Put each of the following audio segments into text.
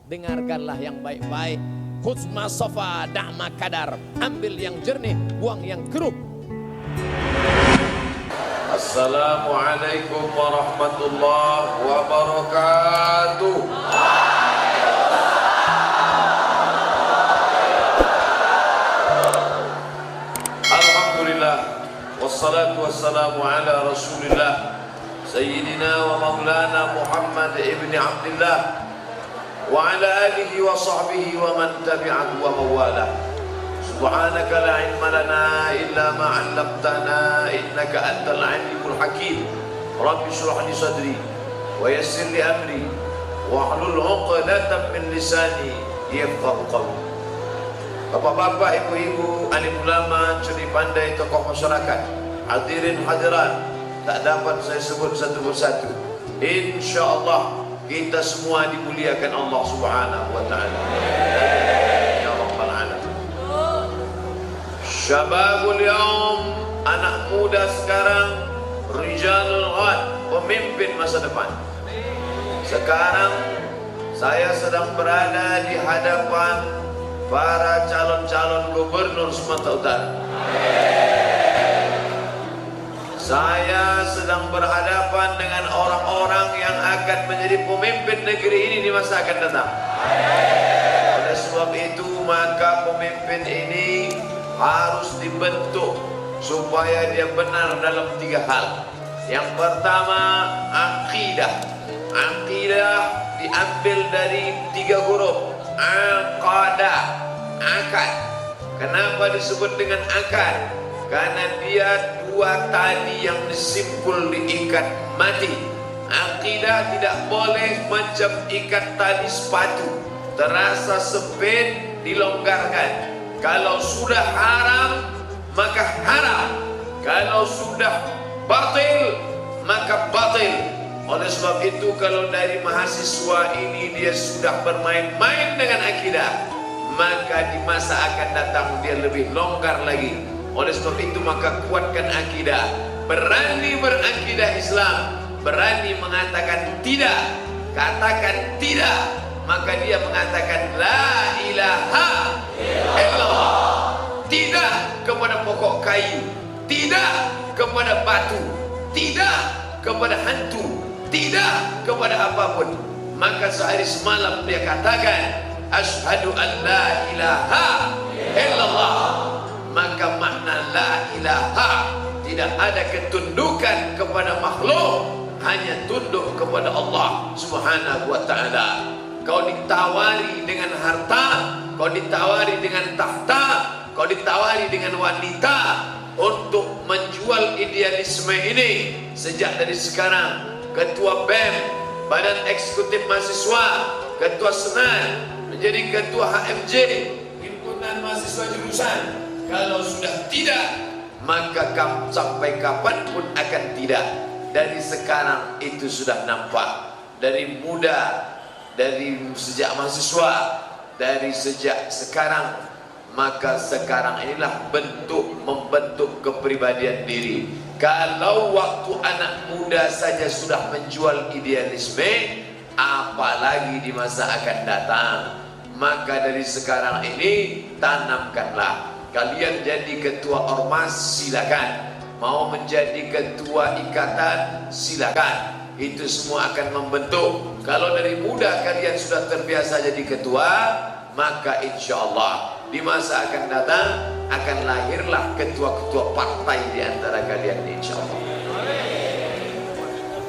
dengarkanlah yang baik-baik. Khuzma sofa da'ma kadar, ambil yang jernih, buang yang keruh. Assalamualaikum warahmatullahi wabarakatuh. Alhamdulillah, wassalatu wassalamu ala rasulillah Sayyidina wa maulana Muhammad ibn Abdullah wa ala alihi wa sahbihi wa man tabi'ahu wa mawalah. Subhanaka la ilma lana illa ma 'allamtana innaka antal alimul hakim. Rabbi shrah li sadri wa yassir li amri wa hlul 'uqdatam min lisani yafqahu qawli. Bapak-bapak, ibu-ibu, alim ulama, curi pandai, tokoh masyarakat, hadirin hadirat, tak dapat saya sebut satu persatu. Insyaallah kita semua dimuliakan Allah Subhanahu wa taala. Ya rabbal alamin. Syababul yaum, anak muda sekarang, rijalul ghad, pemimpin masa depan. Sekarang saya sedang berada di hadapan para calon-calon gubernur Sumatera Utara. Saya sedang berhadapan dengan orang-orang yang akan menjadi pemimpin negeri ini di masa akan datang. Oleh sebab itu maka pemimpin ini harus dibentuk supaya dia benar dalam 3 hal. Yang pertama, akidah. Akidah diambil dari 3 huruf. Aqadah, akad. Kenapa disebut dengan akad? Karena dia 2 tali yang disimpul diikat mati. Akidah tidak boleh macam ikat tali sepatu, terasa sempit dilonggarkan. Kalau sudah haram maka haram, kalau sudah batil maka batil. Oleh sebab itu kalau dari mahasiswa ini dia sudah bermain-main dengan akidah, maka di masa akan datang dia lebih longgar lagi. Oleh sebab itu maka kuatkan akidah, berani berakidah Islam, berani mengatakan tidak, katakan tidak, maka dia mengatakan la ilaha illallah. Tidak kepada pokok kayu, tidak kepada batu, tidak kepada hantu, tidak kepada apapun. Maka sehari semalam dia katakan asyhadu an la ilaha illallah. Maka makna la ilaha, tidak ada ketundukan kepada makhluk, hanya tunduk kepada Allah Subhanahu wa ta'ala. Kau ditawari dengan harta, kau ditawari dengan tahta, kau ditawari dengan wanita untuk menjual idealisme ini. Sejak dari sekarang, ketua BEM, Badan Eksekutif Mahasiswa, ketua Senan, menjadi ketua HMJ, himpunan mahasiswa jurusan. Kalau sudah tidak, maka sampai kapanpun akan tidak. Dari sekarang itu sudah nampak. Dari muda, dari sejak mahasiswa, dari sejak sekarang, maka sekarang inilah membentuk kepribadian diri. Kalau waktu anak muda saja sudah menjual idealisme, apalagi di masa akan datang. Maka dari sekarang ini tanamkanlah. Kalian jadi ketua ormas silakan, mau menjadi ketua ikatan silakan. Itu semua akan membentuk. Kalau dari muda kalian sudah terbiasa jadi ketua, maka insya Allah di masa akan datang akan lahirlah ketua-ketua partai di antara kalian, insya Allah.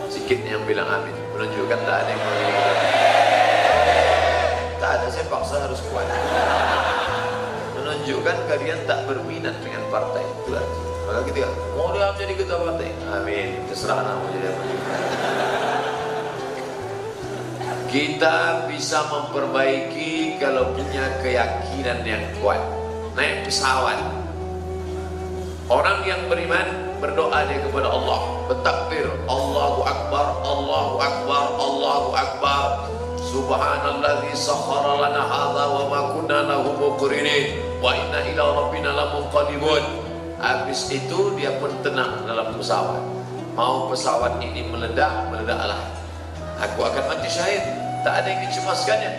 Sikit yang bilang amin, menunjukkan tak ada yang mau. Tak ada, saya paksa harus kuat. Menunjukkan kalian tak berminat dengan partai itu aja. Maka kita mau dia menjadi ketua partai, amin, terserah nama jadi apa. Kita bisa memperbaiki kalau punya keyakinan yang kuat. Naik pesawat, orang yang beriman berdoa dia kepada Allah, bertakbir, Allahu Akbar, Allahu Akbar, Allahu Akbar. Subhanalladzi sakhkhara lana hadza wa ma kunna lahu muqrinin wa inna ila rabbina lamunqalibun. Habis itu dia pun tenang dalam pesawat. Mau pesawat ini meledak, meledaklah. Aku akan mati syahid. Tak ada yang dicemaskannya.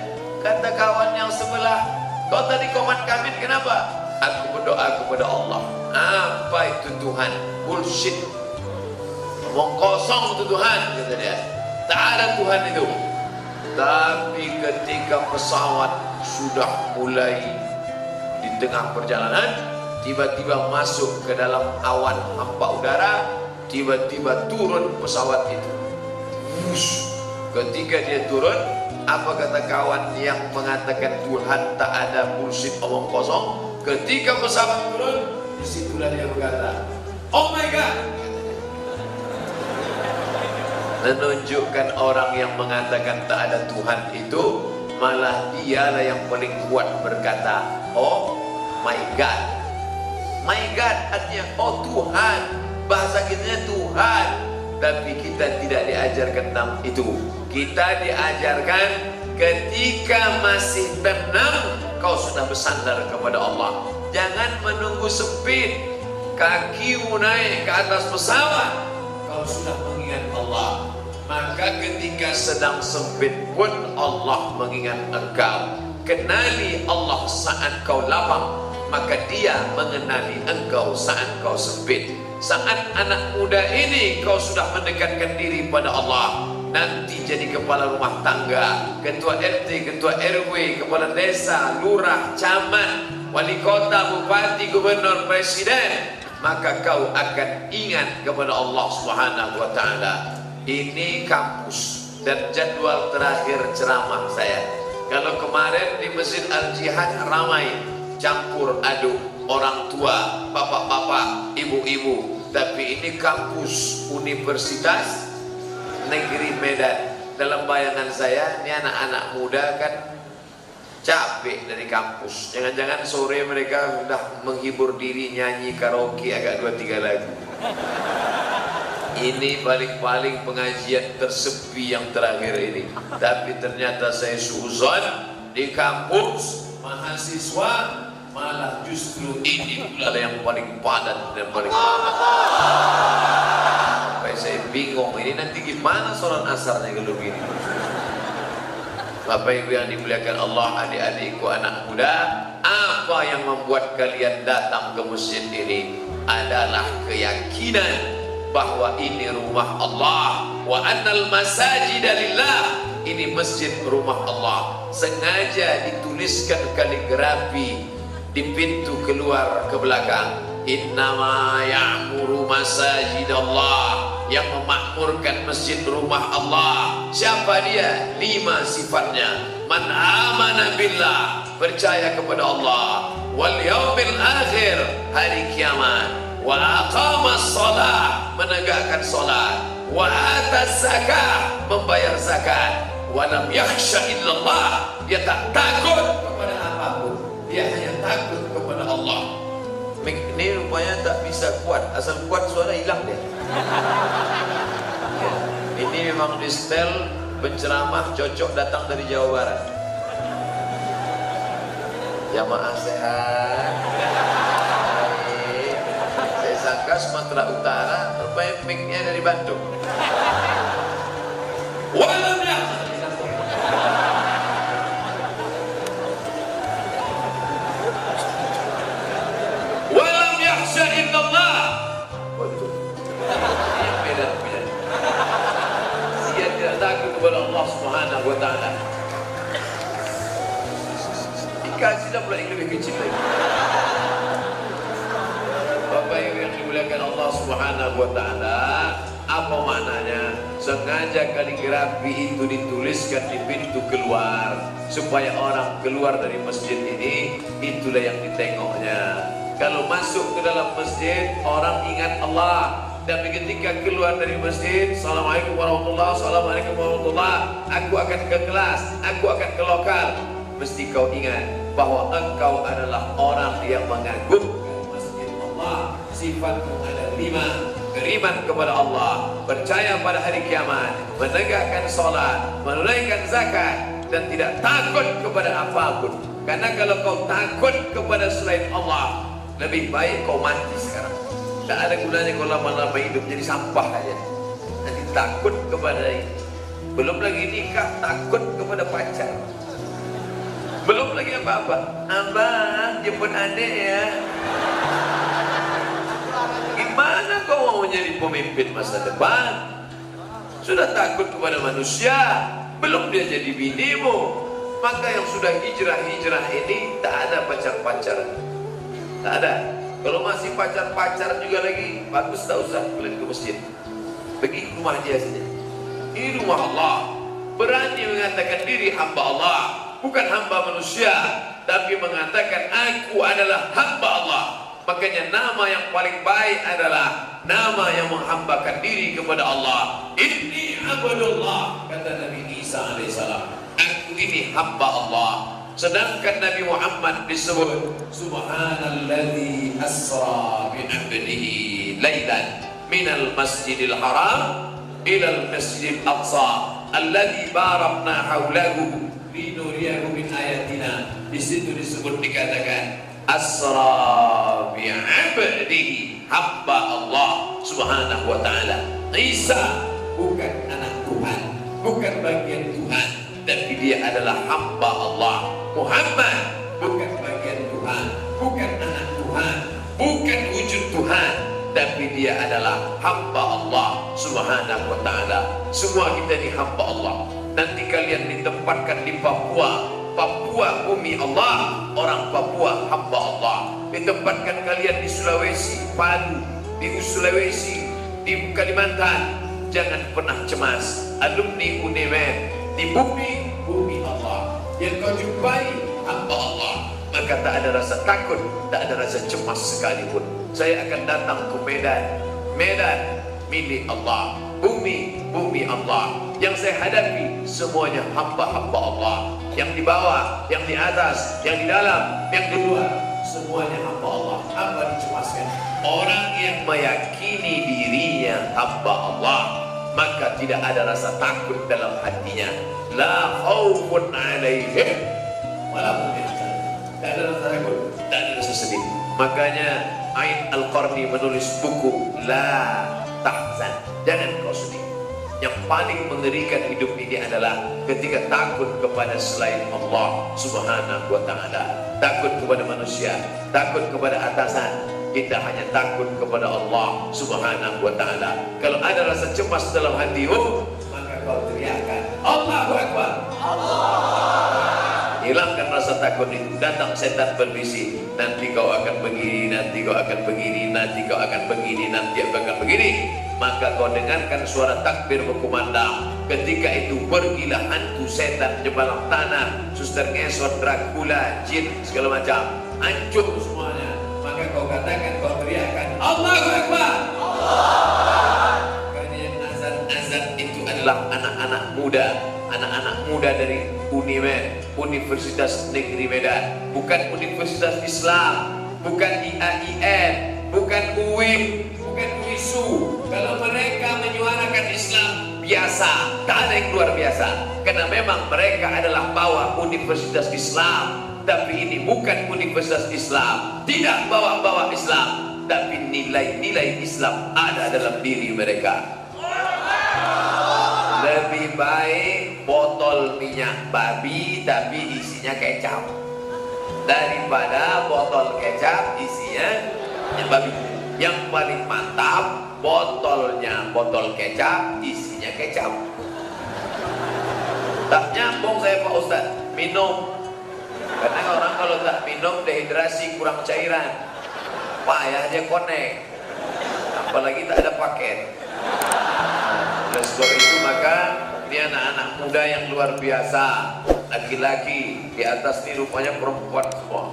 Kata kawan yang sebelah, kau tadi komat kawin kenapa? Aku berdoa kepada Allah. Apa itu Tuhan? Bullshit. Ngomong kosong itu Tuhan, kata dia. Tak ada Tuhan itu. Tapi ketika pesawat sudah mulai di tengah perjalanan, tiba-tiba masuk ke dalam awan hampa udara, tiba-tiba turun pesawat itu. Ketika dia turun, apa kata kawan yang mengatakan Tuhan tak ada, bullshit, omong kosong? Ketika pesawat turun, disitulah dia berkata, oh my God. Menunjukkan orang yang mengatakan tak ada Tuhan itu, malah dialah yang paling kuat berkata, oh my God. My God artinya oh Tuhan, bahasa kitanya Tuhan. Tapi kita tidak diajarkan tentang itu. Kita diajarkan ketika masih tenang, kau sudah bersandar kepada Allah. Jangan menunggu speed, kakimu naik ke atas pesawat, kau sudah mengingat Allah. Maka ketika sedang sempit pun Allah mengingat engkau. Kenali Allah saat kau lapang, maka dia mengenali engkau saat kau sempit. Saat anak muda ini kau sudah mendekatkan diri pada Allah, nanti jadi kepala rumah tangga, ketua RT, ketua RW, kepala desa, lurah, camat, wali kota, bupati, gubernur, presiden, maka kau akan ingat kepada Allah Subhanahu wa taala. Ini kampus dan jadwal terakhir ceramah saya. Kalau kemarin di Masjid Al-Jihad ramai, campur aduk orang tua, bapak-bapak, ibu-ibu. Tapi ini kampus Universitas Negeri Medan. Dalam bayangan saya, ini anak-anak muda kan capek dari kampus. Jangan-jangan sore mereka sudah menghibur diri nyanyi karaoke agak 2-3 lagu. Ini paling-paling pengajian tersepi yang terakhir ini. Tapi ternyata saya suuzon di kampus mahasiswa malah justru ini pula yang paling padat dan paling padat. Sampai saya bingung ini nanti gimana sholat asarnya kalau begini. Bapak Ibu yang dimuliakan Allah, adik-adikku anak muda, apa yang membuat kalian datang ke masjid ini adalah keyakinan bahwa ini rumah Allah, wa annal masajida lillah, ini masjid rumah Allah. Sengaja dituliskan kaligrafi di pintu keluar ke belakang, innama ya'muru masajidallah, yang memakmurkan masjid rumah Allah. Siapa dia? 5 sifatnya. Man amana billah, percaya kepada Allah, wal yaumil akhir, hari kiamat, wa aqamas shalah, menegakkan salat, wa atas zakah, membayar zakat, wa lam yakhsha illallah, dia tak takut kepada apapun, dia hanya takut kepada Allah. Ini rupanya tak bisa kuat, asal kuat suara hilang dia. Ini memang di setel penceramah cocok datang dari Jawa Barat. Jamaah sehat. Saya sangka Sumatera Utara, rupanya mic-nya dari Bandung. Walam ya. Walam yakhsha illallah. Betul. Ini beda. Dia tidak takut kepada Allah Subhanahu wa taala. Dikasih dah pula yang lebih kecil lagi. Bapak Ibu yang dimuliakan Allah Subhanahu wa taala, apa maknanya? Sengaja kaligrafi itu dituliskan di pintu keluar supaya orang keluar dari masjid ini, itulah yang ditengoknya. Kalau masuk ke dalam masjid, orang ingat Allah. Tapi ketika keluar dari masjid, Assalamualaikum warahmatullahi wabarakatuh, Assalamualaikum warahmatullahi, aku akan ke kelas, aku akan ke lokal. Mesti kau ingat bahwa engkau adalah orang yang mengagungkan masjid Allah. Sifatmu ada 5: beriman kepada Allah, percaya pada hari kiamat, menegakkan salat, menunaikan zakat, dan tidak takut kepada apapun. Karena kalau kau takut kepada selain Allah, lebih baik kau mati sekarang. Tak ada gunanya kau lama-lama hidup jadi sampah aja. Nanti takut kepada ini. Belum lagi nikah, takut kepada pacar. lagi apa-apa. Abang, jemput adik ya. Gimana kau mau menjadi pemimpin masa depan? Sudah takut kepada manusia, belum dia jadi binimu. Maka yang sudah hijrah-hijrah ini tak ada pacar-pacar. Tak ada. Kalau masih pacar-pacar juga lagi, bagus tak usah kalian ke masjid. Pergi rumah dia saja. Ini rumah Allah. Berani mengatakan diri hamba Allah, bukan hamba manusia, tapi mengatakan aku adalah hamba Allah. Makanya nama yang paling baik adalah nama yang menghambakan diri kepada Allah. Inni abdullah, kata Nabi Isa alaihissalam. Aku ini hamba Allah. Sedangkan Nabi Muhammad disebut Subhanalladzi asra bi 'abdihi lailan minal masjidil haram ilal masjidil aqsa alladzi barakna haulahu linuriyahu min ayatina. Di situ disebut dikatakan asra bi 'abdihi, hamba Allah subhanahu wa ta'ala. Isa bukan anak Tuhan, bukan bagian Tuhan, tapi dia adalah hamba Allah. Muhammad bukan bagian Tuhan, bukan anak Tuhan, bukan wujud Tuhan, tapi dia adalah hamba Allah subhanahu wa ta'ala. Semua kita ini hamba Allah. Nanti kalian ditempatkan di Papua, Papua bumi Allah, orang Papua hamba Allah. Ditempatkan kalian di Sulawesi, Palu, di Sulawesi, di Kalimantan, jangan pernah cemas. Alumni UNEMEN di bumi Allah yang kau jumpai hamba Allah, maka tak ada rasa takut, tak ada rasa cemas sekalipun. Saya akan datang ke Medan, Medan milik Allah, bumi Allah. Yang saya hadapi semuanya hamba-hamba Allah. Yang di bawah, yang di atas, yang di dalam, yang di luar, semuanya hamba Allah. Apa dicemaskan? Orang yang meyakini dirinya hamba Allah, maka tidak ada rasa takut dalam hatinya. La khaufun 'alaihim wa la hum yahzanun. Tak ada rasa takut, tak ada rasa sedih. Makanya Ain Al-Qarni menulis buku La Tahzan, jangan kau sedih. Yang paling mengerikan hidup ini adalah ketika takut kepada selain Allah subhanahu wa ta'ala. Takut kepada manusia, takut kepada atasan. Kita hanya takut kepada Allah subhanahu wa ta'ala. Kalau ada rasa cemas dalam hatimu, maka kau teriakkan Allahu Akbar. Hilangkan rasa takut itu. Datang setan berbisik, nanti kau akan begini, nanti kau akan begini, nanti kau akan begini, nanti kau akan begini. Maka kau dengarkan suara takbir berkumandang. Ketika itu pergilah hantu setan jebalang tanah, suster ngesot, Dracula, jin, segala macam, hancur semuanya. Maka kau katakan, kau teriakkan Allahu Akbar. Karena yang azan itu adalah anak-anak muda dari UNIMED, Universitas Negeri Medan, bukan Universitas Islam, bukan IAIN, bukan UIN, bukan UISU. Kalau mereka menyuarakan Islam biasa, tak ada yang luar biasa, karena memang mereka adalah bawa Universitas Islam. Tapi ini bukan Universitas Islam, tidak bawa-bawa Islam, tapi nilai-nilai Islam ada dalam diri mereka. Lebih baik botol minyak babi tapi isinya kecap daripada botol kecap isinya minyak babi. Yang paling mantap botolnya botol kecap, isinya kecap. Tak nyambung saya Pak Ustadz, minum. Karena orang kalau tak minum dehidrasi, kurang cairan, payah aja konek, apalagi tak ada paket. Oleh sebab itu maka ini anak-anak muda yang luar biasa, laki-laki, di atas ini rupanya perempuan semua.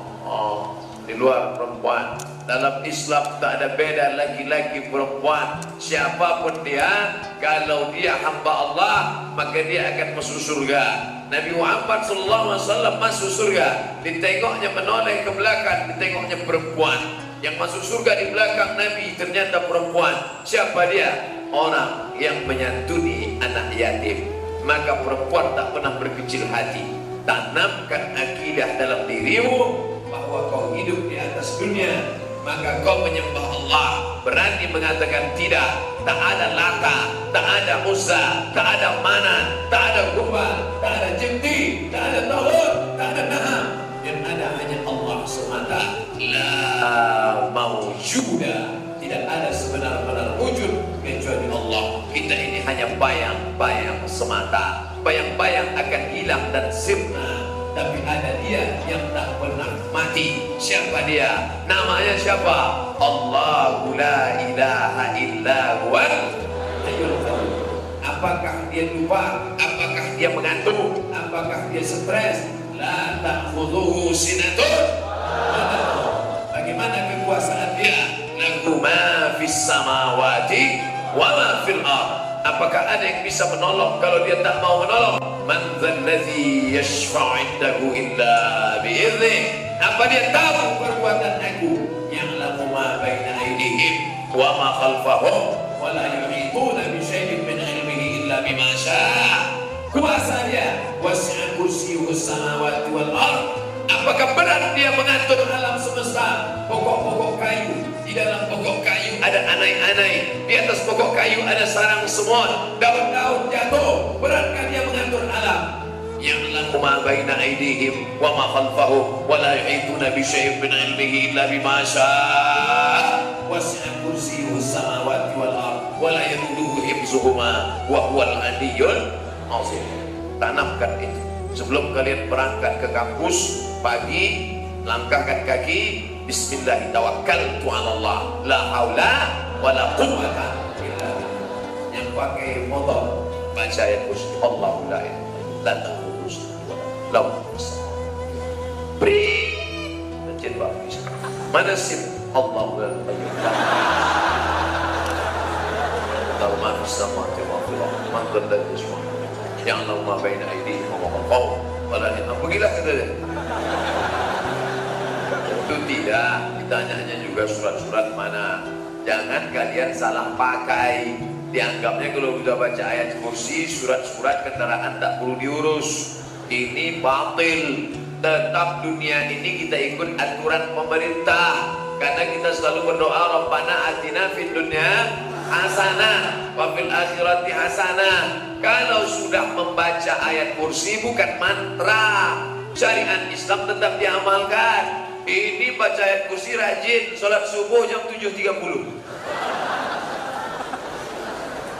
Di luar perempuan. Dalam Islam tak ada beda laki-laki perempuan. Siapapun dia, kalau dia hamba Allah, maka dia akan masuk surga. Nabi Muhammad SAW masuk surga, ditengoknya menoleh ke belakang, ditengoknya perempuan. Yang masuk surga di belakang Nabi ternyata perempuan. Siapa dia? Orang yang menyantuni anak yatim. Maka perempuan tak pernah berkecil hati. Tanamkan akidah dalam dirimu bahwa kau hidup di atas dunia, maka kau menyembah Allah, berani mengatakan tidak. Tak ada Lata, tak ada Uzza, tak ada Manat, tak ada Hubal, tak ada Jibti, tak ada Tahur, tak ada Naham. bayang-bayang semata. Bayang-bayang akan hilang dan sirna, tapi ada dia yang tak pernah mati. Siapa dia? Namanya siapa? Allahu la ilaha illa huwal hayyul qayyum. Apakah dia lupa? Apakah dia mengantuk? Apakah dia stres? La ta'khudhuhu sinatun. Bagaimana kekuasaan dia? Lahu ma fis samawati wa ma fil ardh. Apakah ada yang bisa menolong kalau dia tak mau menolong? Man dzalladzi yashfa'u 'indahu illa bi'idznih. Apa dia tahu perbuatan aku? Ya'lamu ma baina aydihim wa ma khalfahum wa la yuhituna bi syai'in min 'ilmihi illa bima syaa'. Kuasa dia, wasi'a kursiyyuhu samawati wal ardh. Apakah berat dia mengatur alam semesta? Pokok-pokok kayu, di dalam pokok kayu ada anai-anai, di atas pokok kayu ada sarang semut, daun-daun jatuh. Beratkah dia mengatur alam? Ya'lamu ma baina aydihim wa ma khalfahum wa la yuhituna bi syai'in min 'ilmihi illa bima syaa'. Wasi'a kursiyyuhu samawati wal ardh wa la yaduduhu hifdzuhuma wa huwal 'aliyyul 'azim. Tanamkan itu sebelum kalian berangkat ke kampus pagi. Langkahkan kaki, bismillah tawakkaltu 'ala Allah, la haula wala quwwata illa billah. Yang pakai motor baca ayat kursi, Allahu la ilaha illa huwa lahu beri dan bagus. Mana sim? Allahu la ilaha illa huwa ma fis samawati wa fil ardi man dzalladzi yashfa'u ya'lamu ma baina aydihim wa ma khalfahum wa la yuhituna. Pergilah kata dia. Itu tidak, ditanyanya juga surat-surat mana. Jangan kalian salah pakai. Dianggapnya kalau sudah baca ayat kursi, surat-surat kendaraan tak perlu diurus. Ini batil. Tetap dunia ini kita ikut aturan pemerintah. Karena kita selalu berdoa, Rabbana atina fid dunya hasanah wa fil akhirati hasanah. Kalau sudah membaca ayat kursi bukan mantra, syariat Islam tetap diamalkan. Ini baca ayat kursi rajin, sholat subuh jam 7.30.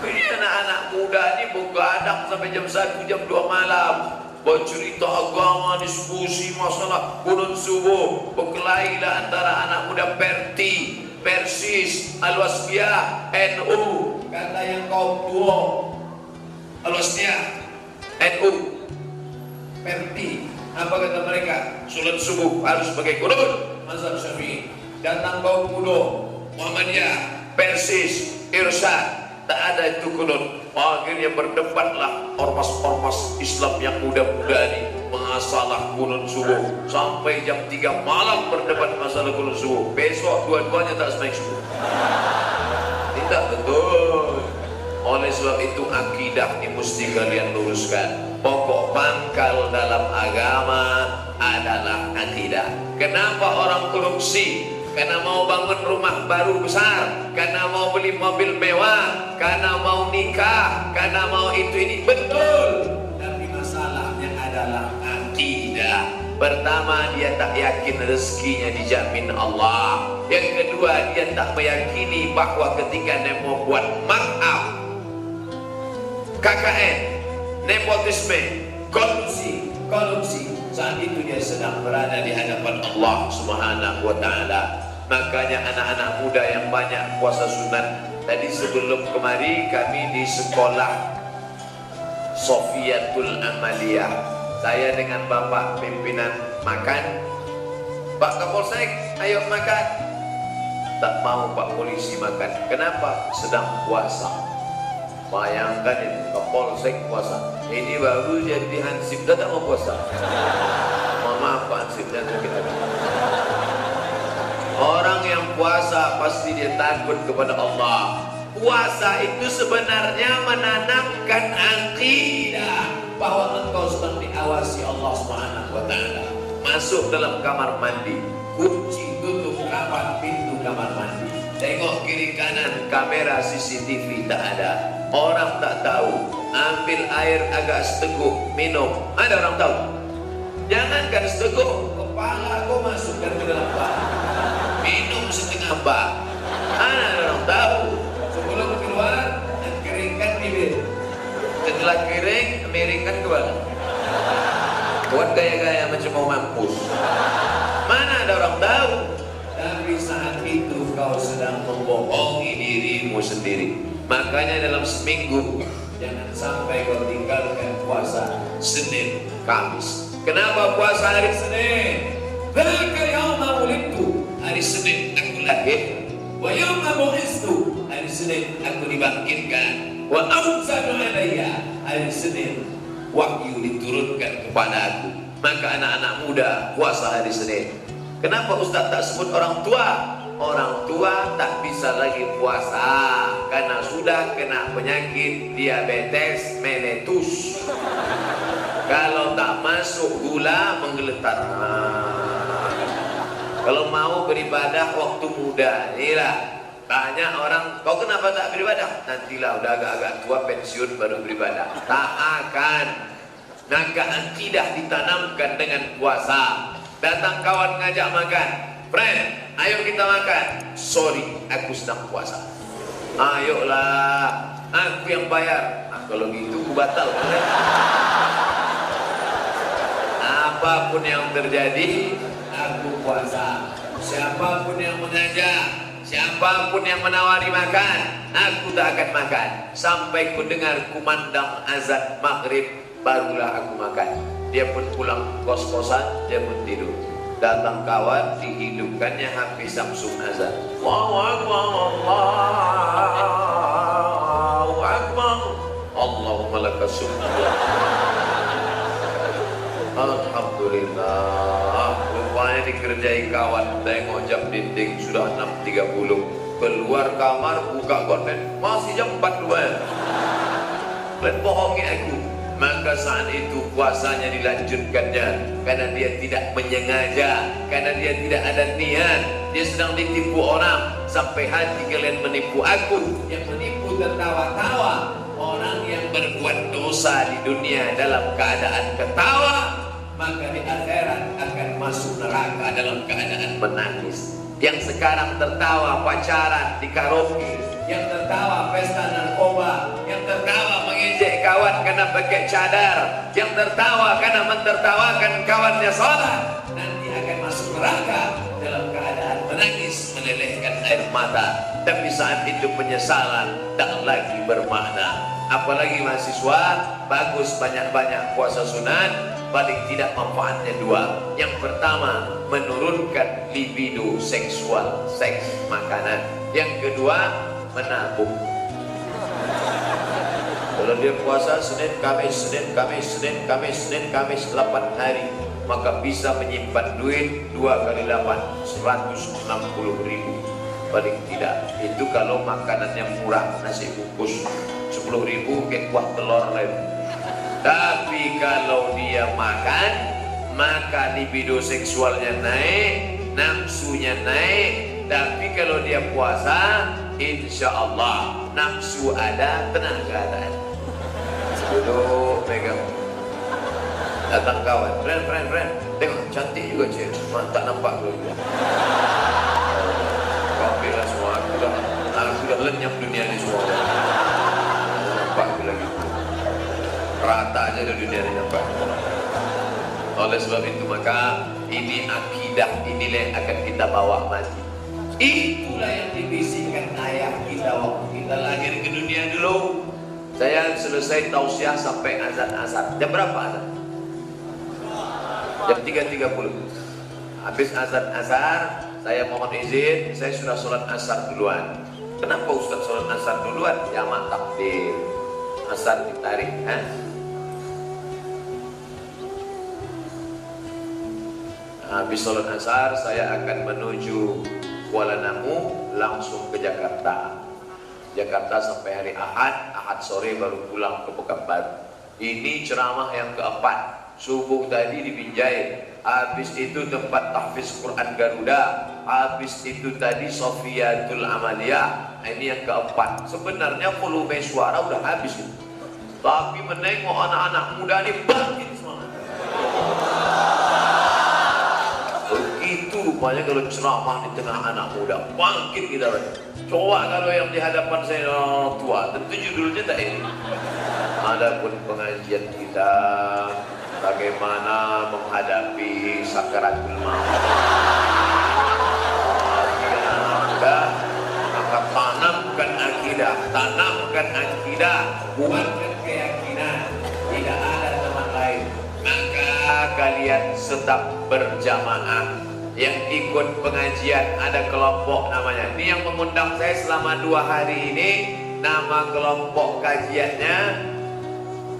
Ini anak-anak muda ini begadang sampai jam 1, jam 2 malam. Bercerita agama, diskusi masalah kunut subuh. Berkelailah antara anak muda Perti, Persis, Al-Wasbiyah, NU. Kata yang kaum tua, Al-Wasbiyah, NU, Perti. Apa kata mereka? Sholat subuh harus pakai kunut. Mazhab Syafi'i. Datang kaum muda, Muhammadiyah, Persis, Irsyad, tak ada itu kunut. Akhirnya berdebatlah ormas-ormas Islam yang muda-muda ini masalah kunut subuh. Sampai jam 3 malam berdebat masalah kunut subuh. Besok dua-duanya tak sembahyang subuh. Tidak betul. Oleh sebab itu akidah ini mesti kalian luruskan. Pokok pangkal dalam agama adalah akidah. Kenapa orang korupsi? Karena mau bangun rumah baru besar, karena mau beli mobil mewah, karena mau nikah, karena mau itu ini. Betul. Tapi masalahnya adalah akidah. Pertama, dia tak yakin rezekinya dijamin Allah. Yang kedua, dia tak meyakini bahwa ketika dia mau buat markup, KKN, nepotisme, korupsi, saat itu dia sedang berada di hadapan Allah Subhanahu wa Ta'ala. Makanya anak-anak muda yang banyak puasa sunat. Tadi sebelum kemari kami di sekolah Sofiatul Amaliyah. Saya dengan Bapak pimpinan makan. Pak Kapolsek, ayo makan. Tak mau Pak Polisi makan. Kenapa? Sedang puasa. Bayangkan itu, Kapolsek puasa. Ini baru jadi hansip, dah tak mau puasa. Maaf Pak Hansip, jangan sakit hati. Orang yang puasa pasti dia takut kepada Allah. Puasa itu sebenarnya menanamkan akidah bahwa engkau sedang diawasi Allah Subhanahu wa Ta'ala. Masuk dalam kamar mandi, kunci tutup rapat pintu kamar mandi. Tengok kiri kanan, kamera CCTV tak ada. Orang tak tahu. Ambil air agak seteguk, minum. Ada orang tahu? Jangankan seteguk, kepala kau masukkan ke dalam bak. Minum setengah bak. Ada orang tahu? Sebelum keluar, keringkan bibir. kepala. Buat gaya-gaya macam mau mampus. Mana ada orang tahu? Tapi saat itu kau sedang membohongi dirimu sendiri. Makanya dalam seminggu jangan sampai kau tinggalkan puasa Senin, Kamis. Kenapa puasa hari Senin? Dzaka yauma wulidtu, hari Senin aku lahir. Wa yauma bu'istu, hari Senin aku dibangkitkan. Wa anzala alayya, hari Senin wahyu diturunkan kepada aku. Maka anak-anak muda puasa hari Senin. Kenapa Ustaz tak sebut orang tua? Orang tua tak bisa lagi puasa karena sudah kena penyakit diabetes mellitus. Kalau tak masuk gula menggeletar. Kalau mau beribadah waktu muda, inilah banyak orang. Kau kenapa tak beribadah? Nantilah udah agak-agak tua pensiun baru beribadah. Tak akan. Maka tidak ditanamkan dengan puasa. Datang kawan ngajak makan, friend, ayo kita makan. Sorry, aku sedang puasa. Ayolah, aku yang bayar. Kalau gitu aku batal. Apapun yang terjadi, aku puasa. Siapapun yang mengajak, siapapun yang menawari makan, aku tak akan makan sampai ku dengar kumandang azan maghrib, barulah aku makan. Dia pun pulang kos-kosan, dia pun tidur. Datang kawan, dihidupkannya HP Samsung azan. Allahu Akbar, Allahu Akbar, Allahumma lakas syukur. Alhamdulillah. Rupanya dikerjai kawan, tengok jam dinding sudah 6.30. Keluar kamar, buka gorden, masih jam 4.2. Dan bohongi aku. Maka saat itu puasanya dilanjutkannya karena dia tidak menyengaja, karena dia tidak ada niat. Dia sedang ditipu orang sampai hati kalian menipu aku. Yang menipu tertawa-tawa. Orang yang berbuat dosa di dunia dalam keadaan ketawa, maka di akhirat akan masuk neraka dalam keadaan menangis. Yang sekarang tertawa pacaran di karaoke, yang tertawa pesta narkoba, yang tertawa mengejek kawan karena pakai cadar, yang tertawa karena mentertawakan kawannya sholat, nanti akan masuk neraka dalam keadaan menangis, melelehkan air mata. Tapi saat itu penyesalan tak lagi bermakna. Apalagi mahasiswa, bagus banyak-banyak puasa sunat, paling tidak manfaatnya dua. Yang pertama, menurunkan libido seksual, seks, makanan. Yang kedua, menabung. Kalau dia puasa Senin, Kamis, Senin, Kamis, Senin, Kamis, Senin, Kamis 8 hari, maka bisa menyimpan duit 2 kali 8, 160.000 paling tidak. Itu kalau makanannya murah, nasi bungkus 10.000 ke kuah telur lem. Tapi kalau dia makan, maka libido seksualnya naik, nafsunya naik. Tapi kalau dia puasa, insya Allah nafsu ada, tenaga ada. Duduk pegang. Datang kawan, friend, tengok cantik juga cik, tak nampak dulu. Kopi lah semua, aku dah lenyap dunia ini semua. Nampak lagi, rata aja di dunia ini nampak. Oleh sebab itu maka ini akidah, inilah yang akan kita bawa mati. Itulah yang dibisikkan ayah kita waktu kita lahir ke dunia dulu. Saya selesai tausiah sampai azan asar. Jam berapa azan? Jam 3.30. Habis azan asar, saya mohon izin, saya sudah sholat asar duluan. Kenapa Ustaz sholat asar duluan? Jamak takdir. Asar ditarik. Habis sholat asar, saya akan menuju Kuala Namu langsung ke Jakarta. Jakarta sampai hari Ahad, Ahad sore baru pulang ke Pekanbaru. Ini ceramah yang keempat. Subuh tadi di Binjai, habis itu tempat tahfiz Quran Garuda, habis itu tadi Sofiatul Amaliyah. Ini yang keempat. Sebenarnya volume suara udah habis itu, tapi menengok anak-anak muda ini bangkit semangat. Begitu rupanya kalau ceramah di tengah anak muda, bangkit kita. Coba kalau yang di hadapan saya orang tua, tentu judulnya tak ini. Adapun pengajian kita bagaimana menghadapi sakaratul maut. Maka tanamkan akidah, buatkan keyakinan, tidak ada teman lain. Maka kalian tetap berjamaah. Yang ikut pengajian ada kelompok namanya. Ini yang mengundang saya selama 2 hari ini. Nama kelompok kajiannya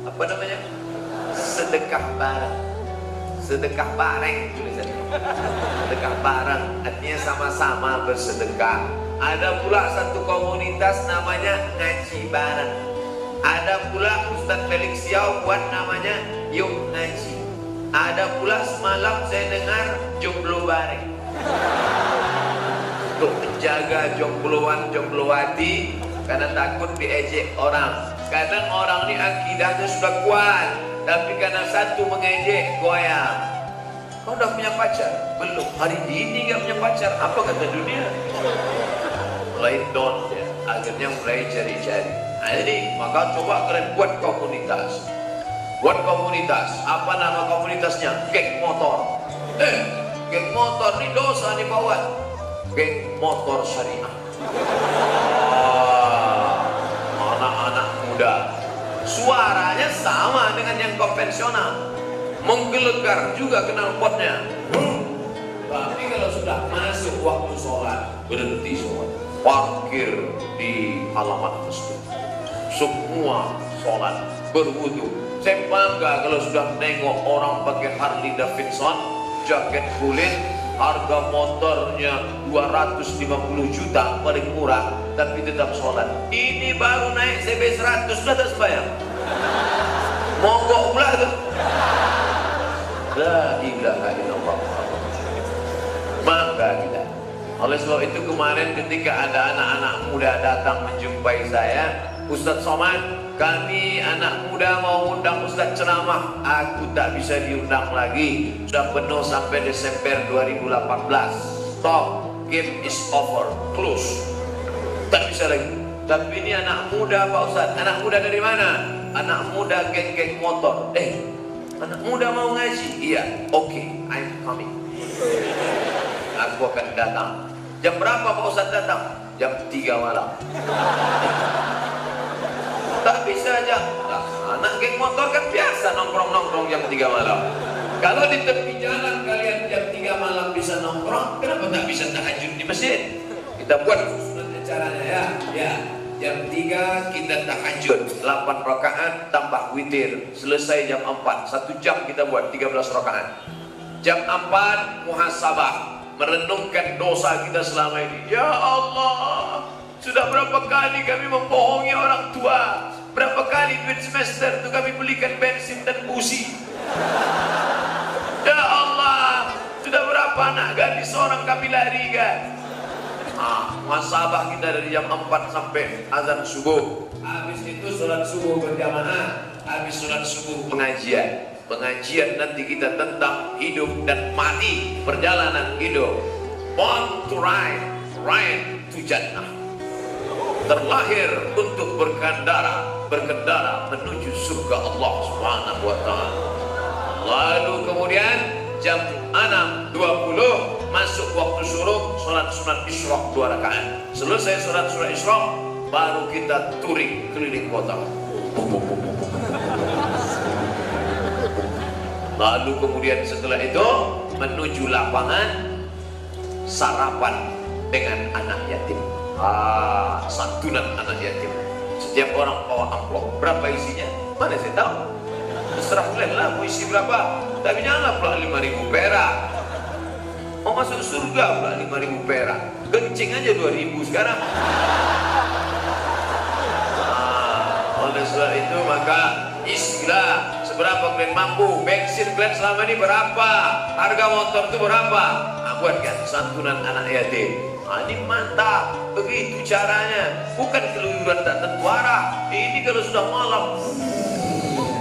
apa namanya? Sedekah bareng. Sedekah bareng tulisannya. Sedekah bareng artinya sama-sama bersedekah. Ada pula satu komunitas namanya ngaji bareng. Ada pula Ustadz Felix Yao buat namanya Yuk Ngaji. Ada pula semalam saya dengar jomblo bareng. Untuk menjaga jombloan jomblowati karena takut diejek orang. Kadang orang ini akidahnya sudah kuat, tapi karena satu mengejek goyang. Kau udah punya pacar? Belum. Hari ini nggak punya pacar. Apa kata dunia? Mulai down ya. Akhirnya mulai cari-cari. Nah ini maka coba kalian buat komunitas. Buat komunitas. Apa nama komunitasnya? Geng motor. Geng motor ini dosa nih kawan. Geng motor syariah. Anak-anak muda. Suaranya sama dengan yang konvensional. Menggelegar juga knalpotnya. Tapi kalau sudah masuk waktu sholat, berhenti sholat, parkir di halaman masjid. Semua sholat, berwudu. Saya bangga kalau sudah nengok orang pakai Harley Davidson, jaket kulit, harga motornya 250 juta paling murah, tapi tetap sholat. Ini baru naik CB 100 sudah tak sembahyang. Mogok pula tuh. La ilaha illallah. Maka kita. Oleh sebab itu kemarin ketika ada anak-anak muda datang menjumpai saya, Ustadz Somad, kami anak muda mau undang Ustadz ceramah. Aku tak bisa diundang lagi. Sudah penuh sampai Desember 2018. Stop, game is over, close. Tak bisa lagi. Tapi ini anak muda Pak Ustadz. Anak muda dari mana? Anak muda geng-geng motor. Anak muda mau ngaji? Iya, oke, I'm coming. Aku akan datang. Jam berapa Pak Ustadz datang? Jam 3 malam. Tak bisa aja. Anak geng motor kan biasa nongkrong-nongkrong jam 3 malam. Kalau di tepi jalan kalian jam 3 malam bisa nongkrong, kenapa tak bisa tahajud di masjid? Kita buat khususnya caranya ya. Jam 3 kita tahajud 8 rakaat tambah witir. Selesai jam 4. 1 jam kita buat 13 rakaat. Jam 4 muhasabah, merenungkan dosa kita selama ini. Ya Allah, sudah berapa kali kami membohongi orang tua, berapa kali duit semester itu kami belikan bensin dan busi. Ya Allah, sudah berapa anak gadis seorang kami larikan. Muhasabah kita dari jam 4 sampai azan subuh. Habis itu sholat subuh berjamaah. Habis sholat subuh pengajian. Pengajian nanti kita tentang hidup dan mati, perjalanan hidup. Born to ride, ride to Jannah. Terlahir untuk berkendara menuju surga Allah Subhanahu wa taala. Lalu kemudian jam 6.20 masuk waktu syuruk, sholat sunat isyraq 2 rakaat. Selesai sholat sunat isyraq, baru kita touring keliling kota. Lalu kemudian setelah itu menuju lapangan sarapan dengan anak yatim. Santunan anak yatim. Setiap orang bawa amplop. Berapa isinya? Mana saya tahu. Terserah kalian lah mau isi berapa. Tapi janganlah pula 5.000 perak. Mau masuk surga pula 5.000 perak. Kencing aja 2.000 sekarang. Oleh sebab itu maka isilah seberapa kalian mampu. Bensin kalian selama ini berapa? Harga motor itu berapa? Buatkan santunan anak yatim. Ini mantap. Begitu caranya. Bukan keluyuran tak tentu arah. Ini kalau sudah malam.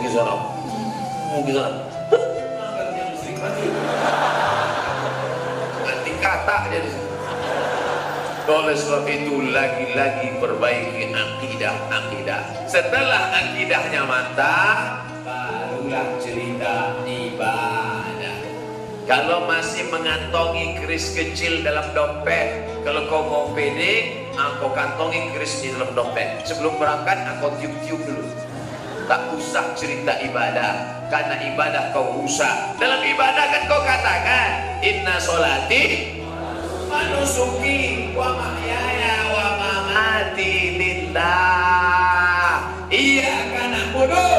Kisah. Nanti kata jadi. Oleh sebab itu lagi-lagi perbaiki akidah. Setelah akidahnya mantap, barulah cerita ibadah. Kalau masih mengantongi keris kecil dalam dompet, kalau kau mau pede, kau kantongi keris di dalam dompet. Sebelum berangkat, kau tiup-tiup dulu. Tak usah cerita ibadah, karena ibadah kau rusak. Dalam ibadah kan kau katakan, inna sholati manusuki wa mahyaya wa mamati lillah. Iyyaka na'budu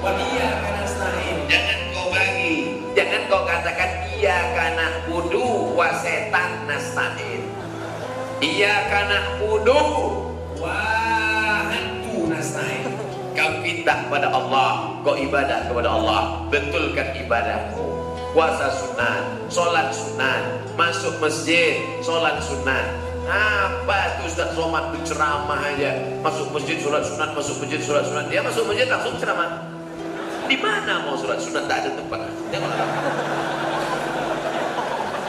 wa iyyaka nasta'in. Jangan kau bagi, jangan kau katakan iyyaka na'budu wa setan nasta'in. Iyyaka na'budu wa hantu nasta'in. Kau minta kepada Allah, kau ibadah kepada Allah, betulkan ibadahmu. Puasa sunat, sholat sunat, masuk masjid, sholat sunat. Apa itu Ustaz Somad berceramah aja, masuk masjid sholat sunat, masuk masjid sholat sunat. Dia masuk masjid langsung ceramah. Di mana mau sholat sunat? Tak ada tempat.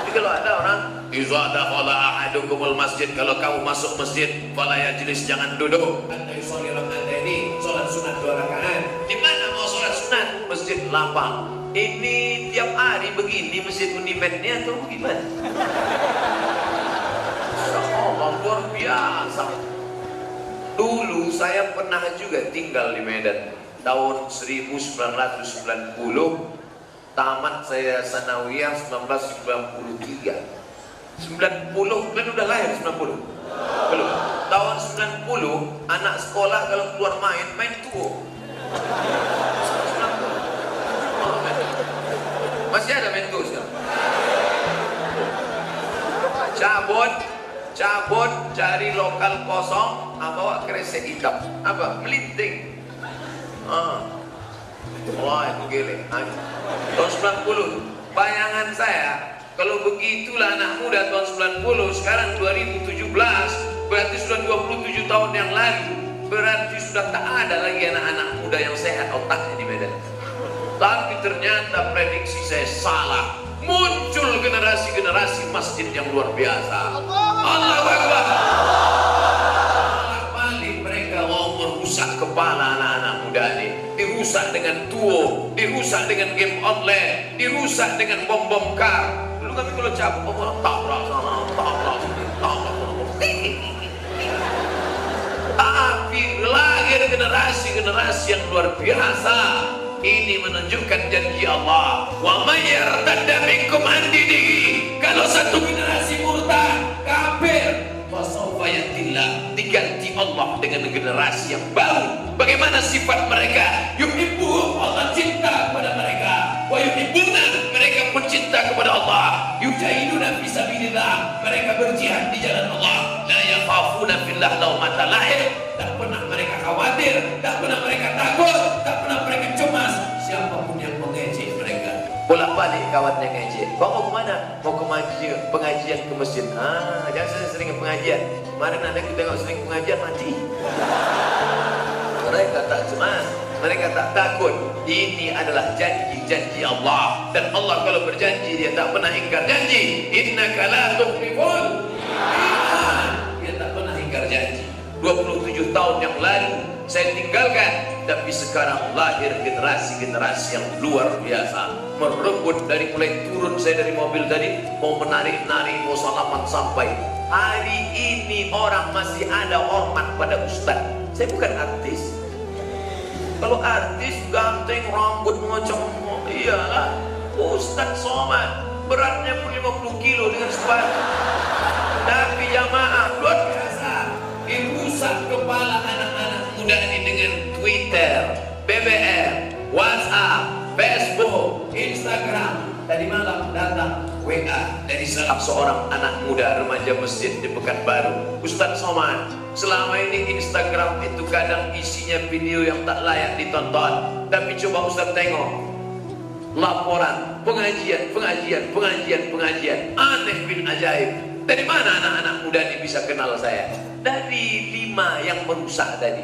Jadi kalau ada orang, iza dakhala ahadukumul masjid, kalau kamu masuk masjid, fala yajlis, jangan duduk. Anta yusolli raka'ataini, sholat sunat 2 rakaat. Di mana mau sholat sunat? Masjid lapang. Ini tiap hari begini masjid Unimed-nya atau gimana? Allah luar biasa. Dulu saya pernah juga tinggal di Medan tahun 1990. Tamat saya sanawiyah 1993. 90, kalian udah lahir 90? Belum. Tahun 90 anak sekolah kalau keluar main tuo. Masih ada mentu sekarang. Cabut, cari lokal kosong, bawa kresek hitam. Apa? Melinting. Wah, itu gile. Tahun 90. Bayangan saya, kalau begitulah anak muda tahun 90, sekarang 2017, berarti sudah 27 tahun yang lalu. Berarti sudah tak ada lagi anak-anak muda yang sehat otaknya di Medan. Tapi ternyata prediksi saya salah. Muncul generasi-generasi masjid yang luar biasa. Allahu Akbar. Balik mereka mau merusak kepala anak-anak muda ini. Dirusak dengan tuo, dirusak dengan game online, dirusak dengan bom kar. Dulu kami kalau cabut tabrak sana, tabrak sini, tabrak sana. Tapi lahir generasi-generasi yang luar biasa. Ini menunjukkan janji Allah. Wa may yartadda minkum an dinihi. Kalau satu generasi murtad, kafir, fasawfa yatillah, diganti Allah dengan generasi yang baru. Bagaimana sifat mereka? Yuhibbuhum, Allah cinta kepada mereka. Wa yuhibbuna, mereka pun cinta kepada Allah. Yujahiduna fi sabilillah, mereka berjihad di jalan Allah. La yakhafuna fillah laumata laim. Tak pernah mereka khawatir, tak pernah mereka takut, tak pernah mereka cemas siapapun yang mengejek mereka. Bolak-balik kawannya ngejek. Kau mau kemana? Mau ke pengajian ke masjid. Jangan sering ke pengajian. Kemarin ada kita tengok sering pengajian mati. Mereka tak cemas, mereka tak takut. Ini adalah janji-janji Allah. Dan Allah kalau berjanji dia tak pernah ingkar janji. Innaka la tukhliful mi'ad. Dia tak pernah ingkar janji. 27 tahun yang lalu saya tinggalkan, tapi sekarang lahir generasi-generasi yang luar biasa, merebut. Dari mulai turun saya dari mobil tadi, mau menari-nari, mau salaman, sampai hari ini orang masih ada hormat pada ustaz. Saya bukan artis. Kalau artis ganteng, rambut macam iyalah. Ustaz Somad beratnya pun 50 kilo dengan sepatu, tapi jamaah luar biasa. Dirusak kepala anak-anak muda ini dengan Twitter, BBM, WhatsApp, Facebook, Instagram. Tadi malam datang WA dari salah seorang anak muda remaja masjid di Pekanbaru. Ustaz Somad, selama ini Instagram itu kadang isinya video yang tak layak ditonton. Tapi coba Ustaz tengok laporan pengajian. Aneh bin ajaib. Dari mana anak-anak muda ini bisa kenal saya? Dari 5 yang merusak tadi.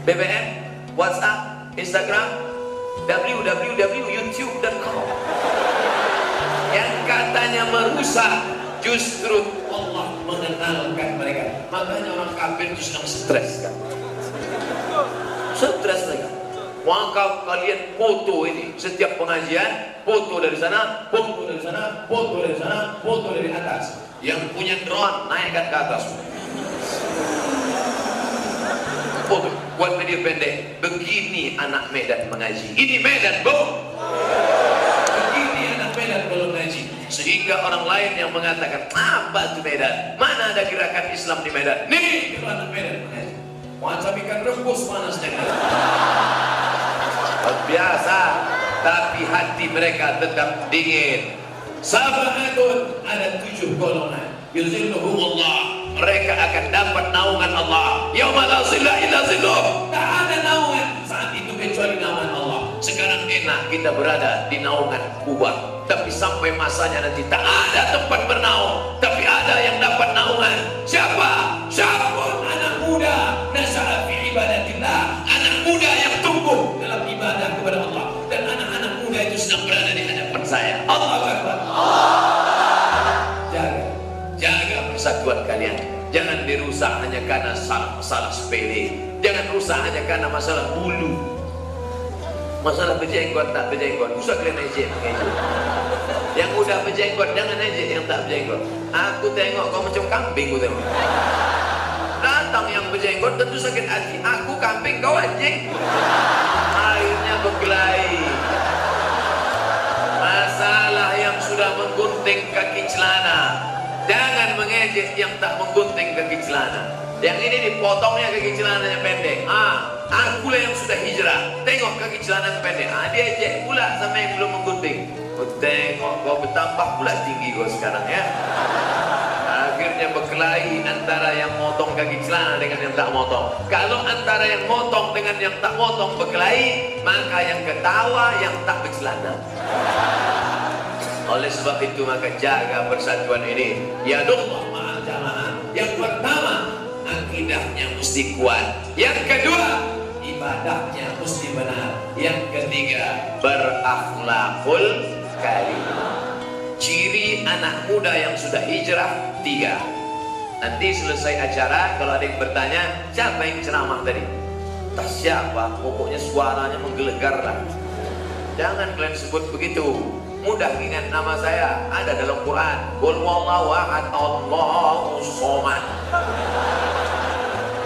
BBM, WhatsApp, Instagram, www.youtube.com. Yang katanya merusak, justru Allah mengenalkan mereka. Makanya orang kafir itu sedang stres kan. Stres mereka. Maka kalian foto ini setiap pengajian, foto dari sana, foto dari sana, foto dari sana, foto dari atas. Yang punya drone naikkan ke atas. Foto buat video pendek. Begini anak Medan mengaji. Ini Medan, Bu. Begini anak Medan kalau mengaji. Sehingga orang lain yang mengatakan, apa itu Medan? Mana ada gerakan Islam di Medan? Nih, itu anak Medan mengaji. Macam ikan rebus panasnya. Biasa, tapi hati mereka tetap dingin. Sahabatun ada 7 golongan. Yuzilluhumullah. Mereka akan dapat naungan Allah. Yauma la zilla illa zilluh. Tak ada naungan saat itu kecuali naungan Allah. Sekarang enak kita berada di naungan kubah, tapi sampai masanya nanti tak ada tempat bernaung, tapi ada yang dapat naungan. Siapa? Syabun, anak muda nasya'a fi ibadatillah. Anak muda yang tumbuh dalam ibadah kepada Allah. Dan anak-anak muda itu sedang berada di hadapan saya. Allahu Akbar. Jaga persatuan kalian. Jangan dirusak hanya karena masalah sepele. Jangan rusak hanya karena masalah bulu. Masalah berjenggot tak berjenggot, usah kalian ejek. Yang udah berjenggot jangan ejek yang tak berjenggot. Aku tengok kau macam kambing, aku tengok. Datang yang berjenggot tentu sakit hati. Aku kambing, kau anjing. Akhirnya berkelahi. Masalah yang sudah menggunting kaki celana, jangan mengejek yang tak menggunting kaki celana. Yang ini dipotongnya kaki celananya pendek. Akulah yang sudah hijrah. Tengok kaki celana pendek. Dia ejek pula sama yang belum menggunting. Tengok kau bertambah pula tinggi kau sekarang ya. Akhirnya berkelahi antara yang motong kaki celana dengan yang tak motong. Kalau antara yang motong dengan yang tak motong berkelahi, maka yang ketawa yang tak bercelana. Oleh sebab itu maka jaga persatuan ini. Ya Allah ma'al jamaah. Yang pertama, akidahnya mesti kuat. Yang kedua, ibadahnya mesti benar. Yang ketiga, berakhlakul karimah. Ciri anak muda yang sudah hijrah 3. Nanti selesai acara kalau ada yang bertanya, siapa yang ceramah tadi? Tak siapa, pokoknya suaranya menggelegar lah. Jangan kalian sebut begitu. Mudah ingat nama saya, ada dalam Quran. Qul huwallahu ahad, Allahu somad.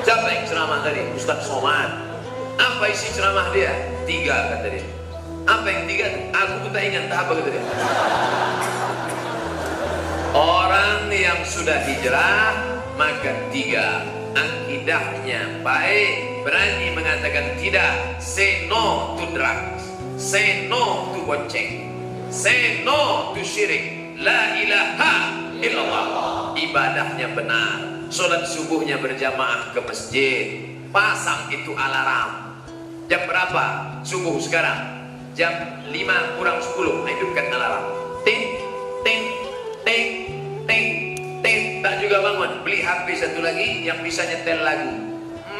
Siapa yang ceramah tadi? Ustaz Somad. Apa isi ceramah dia? 3 kata dia. Apa yang 3? Aku pun tak ingat apa kata dia. Orang yang sudah hijrah maka 3. Akidahnya baik, berani mengatakan tidak. Say no to drugs, say no to bonceng, say no to syirik. La ilaha illallah. Ibadahnya benar. Sholat subuhnya berjamaah ke masjid. Pasang itu alarm. Jam berapa? Subuh sekarang. Jam 5 kurang 10. Hidupkan alarm. Ting, ting, ting, ting, ting. Tak juga bangun. Beli HP satu lagi yang bisa nyetel lagu.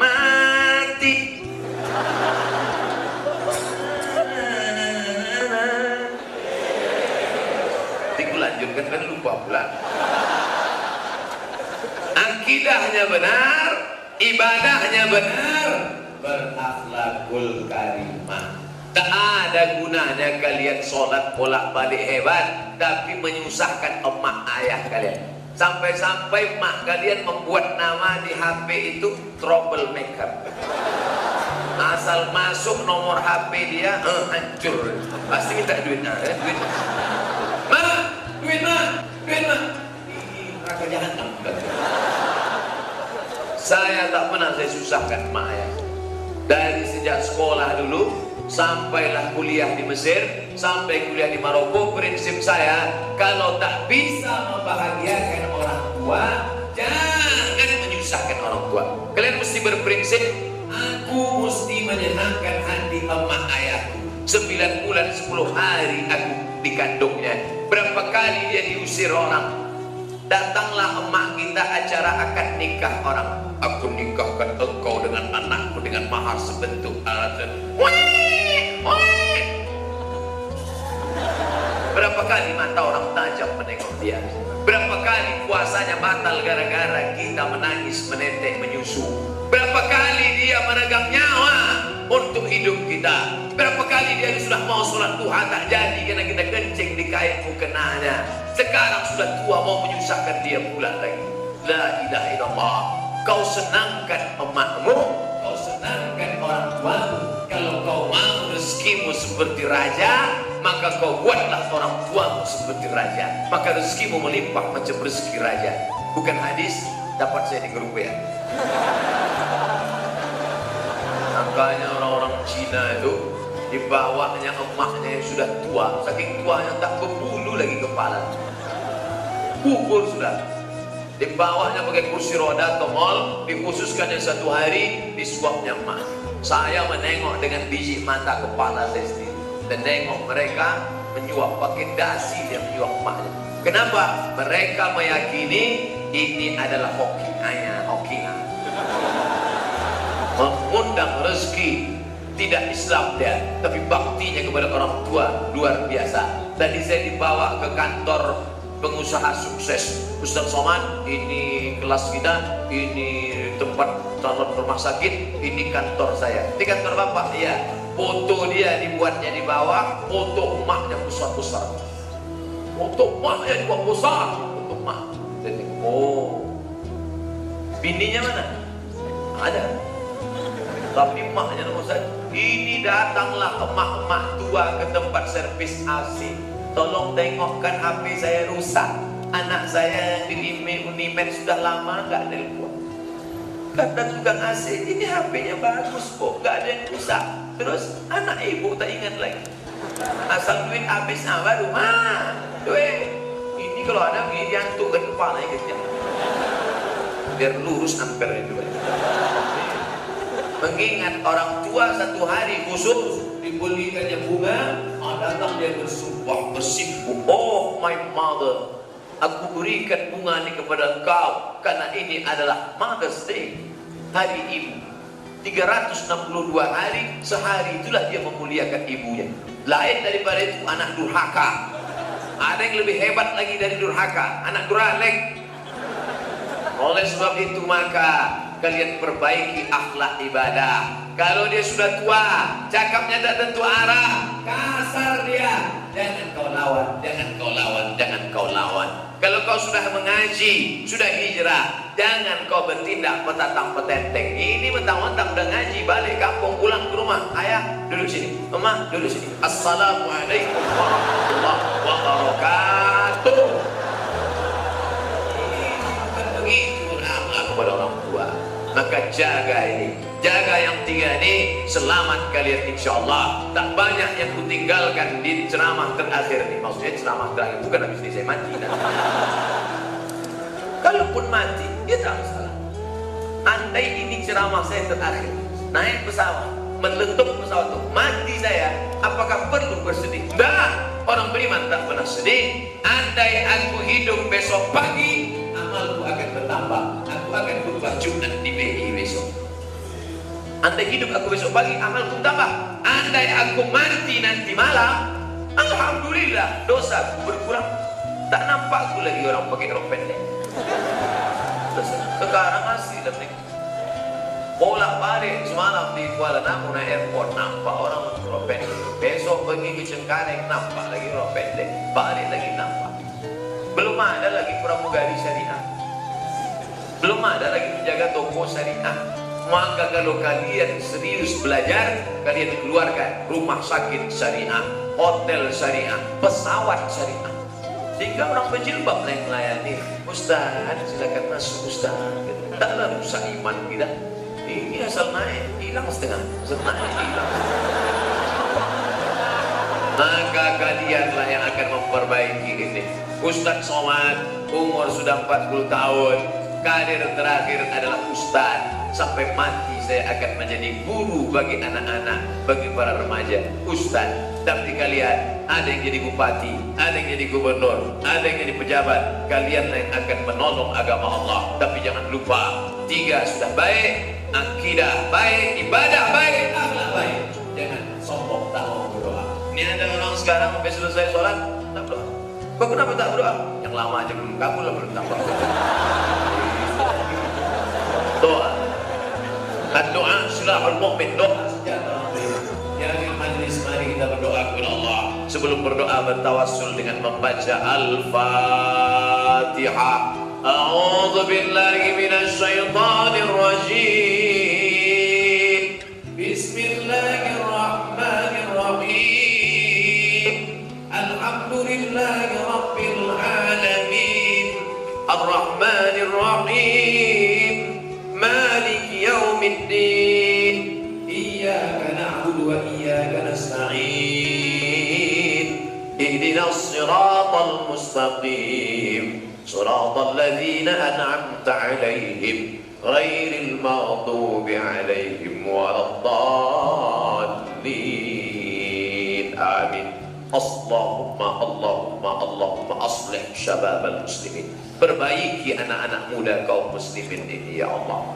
Mati. Lanjutkan kan lupa pula. Akidahnya benar, ibadahnya benar, berakhlakul karimah. Tak ada gunanya kalian sholat bolak-balik hebat tapi menyusahkan emak ayah kalian. Sampai-sampai emak kalian membuat nama di HP itu troublemaker. Asal masuk nomor HP dia hancur. Pasti minta duit. Duit mah. Neraka jahanam. Saya tak pernah saya susahkan emak ya. Dari sejak sekolah dulu sampailah kuliah di Mesir, sampai kuliah di Maroko, prinsip saya kalau tak bisa membahagiakan orang tua, jangan menyusahkan orang tua. Kalian mesti berprinsip, aku mesti menyenangkan hati emak ayahku. 9 bulan 10 hari aku dikandungnya. Berapa kali dia diusir orang. Datanglah emak kita acara akad nikah orang. Aku nikahkan engkau dengan anakku dengan mahar sebentuk alat. Berapa kali mata orang tajam menengok dia. Berapa kali puasanya mata fatal gara-gara kita menangis, menetek, menyusu. Berapa kali dia meregang nyawa untuk hidup kita. Berapa kali dia sudah mau sholat duha tak jadi karena kita kencing di kain mukenanya. Sekarang sudah tua mau menyusahkan dia pula lagi. La ilaha illallah. Kau senangkan emakmu, kau senangkan orang tuamu. Kalau kau mau rezekimu seperti raja, maka kau buatlah orang tuamu seperti raja. Maka rezekimu melimpah macam rezeki raja. Bukan hadis, dapat saya di grup ya. Makanya orang-orang Cina itu dibawanya emaknya yang sudah tua, saking tuanya tak berbulu lagi kepala, kubur sudah. Dibawanya pakai kursi roda ke mall, dikhususkan yang 1 hari disuapnya emak. Saya menengok dengan biji mata kepala saya sendiri, dan nengok mereka menyuap pakai dasi, dia menyuap emaknya. Kenapa? Mereka meyakini ini adalah hokingan, mengundang rezeki. Tidak Islam dia, tapi baktinya kepada orang tua luar biasa. Tadi saya dibawa ke kantor pengusaha sukses Ustaz Somad, ini kelas kita, ini tempat calon rumah sakit, ini kantor saya. Di kantor bapak, iya. Foto dia dibuatnya di bawah, foto emaknya besar-besar. Foto emaknya dibuat besar, foto emak. Jadi, oh, bininya mana? Ada. Tapi emaknya nomor 1. Ini datanglah emak-emak tua ke tempat servis AC. Tolong tengokkan HP saya rusak. Anak saya yang di Unimed sudah lama nggak nelpon. Kata tukang AC, ini HP-nya bagus kok, nggak ada yang rusak. Terus anak ibu tak ingat lagi. Asal duit habis, baru duit. Ini kalau ada begini diantuk ke kepala kejam. Biar lurus ampere itu. Mengingat orang tua 1 hari khusus dibelikannya bunga, datang dia bersumpah bersimpuh, oh my mother, aku berikan bunga ini kepada engkau karena ini adalah Mother's Day, hari ibu. 362 hari, sehari itulah dia memuliakan ibunya. Lain daripada itu anak durhaka. Ada yang lebih hebat lagi dari durhaka, anak durhaka. Oleh sebab itu maka kalian perbaiki akhlak ibadah. Kalau dia sudah tua, cakapnya tak tentu arah, kasar dia, jangan kau lawan, jangan kau lawan, jangan kau lawan. Kalau kau sudah mengaji, sudah hijrah, jangan kau bertindak petatang petenteng. Ini mentang-mentang udah ngaji, balik kampung, pulang ke rumah, ayah duduk sini, mama duduk sini. Assalamualaikum warahmatullahi wabarakatuh. Bukan begitu akhlak kepada orang tua. Maka jaga ini, jaga yang 3 ini, selamat kalian insyaallah. Tak banyak yang kutinggalkan di ceramah terakhir ini. Maksudnya ceramah terakhir, bukan habis ini saya mati. Kalaupun mati, ya tak masalah. Andai ini ceramah saya terakhir, naik pesawat, meletup pesawat itu, mati saya, apakah perlu bersedih? Tidak, orang beriman tak pernah sedih. Andai aku hidup besok pagi, amalku akan bertambah. Aku akan berubah Jumat di BI besok. Andai hidup aku besok pagi, amalku tambah. Andai aku mati nanti malam, alhamdulillah dosaku berkurang. Tak nampak aku lagi orang pakai rok pendek. Sekarang masih lebih. Bolak-balik semalam di Kuala Namu airport, nampak orang rok pendek. Besok pergi ke Cengkareng, nampak lagi rok pendek. Balik lagi nampak. Belum ada lagi pramugari syariah. Belum ada lagi menjaga toko syariah. Maka kalau kalian serius belajar, kalian keluarkan rumah sakit syariah, hotel syariah, pesawat syariah. Sehingga orang berjilbab yang melayani. Ustaz, silakan masuk Ustaz. Taklah rusak iman kita. Ini asal naik, hilang setengah. Asal naik, hilang. Maka kalianlah yang akan memperbaiki ini. Ustaz Somad, umur sudah 40 tahun. Karir terakhir adalah Ustaz. Sampai mati saya akan menjadi guru bagi anak-anak, bagi para remaja, Ustaz. Tapi kalian, ada yang jadi bupati, ada yang jadi gubernur, ada yang jadi pejabat. Kalian yang akan menolong agama Allah. Tapi jangan lupa, 3 sudah baik, akidah baik, ibadah baik, akhlak baik. Jangan sombong tak mau berdoa. Ini ada orang sekarang sampai selesai sholat tak berdoa. Kok kenapa tak berdoa? Yang lama aja belum kabul, belum tambah. Doa silahul mu'min, doa senjata. Ya akhir majlis, mari kita berdoa kepada Allah. Sebelum berdoa bertawassul dengan membaca Al-Fatihah. A'udzu billahi minasy syaithanir rajim. Bismillahirrahmanirrahim. Alhamdulillahi rabbil alamin. Ar-Rahmanir Rahim. Maliki yaumiddin. Iyyaka na'budu wa iyyaka nasta'in. Ihdinas siratal mustaqim. Siratal ladzina an'amta 'alaihim ghairil maghdubi 'alaihim waladdallin. Amin. Allahumma aslih syababal muslimin. Perbaiki anak-anak muda kaum muslimin ini ya Allah.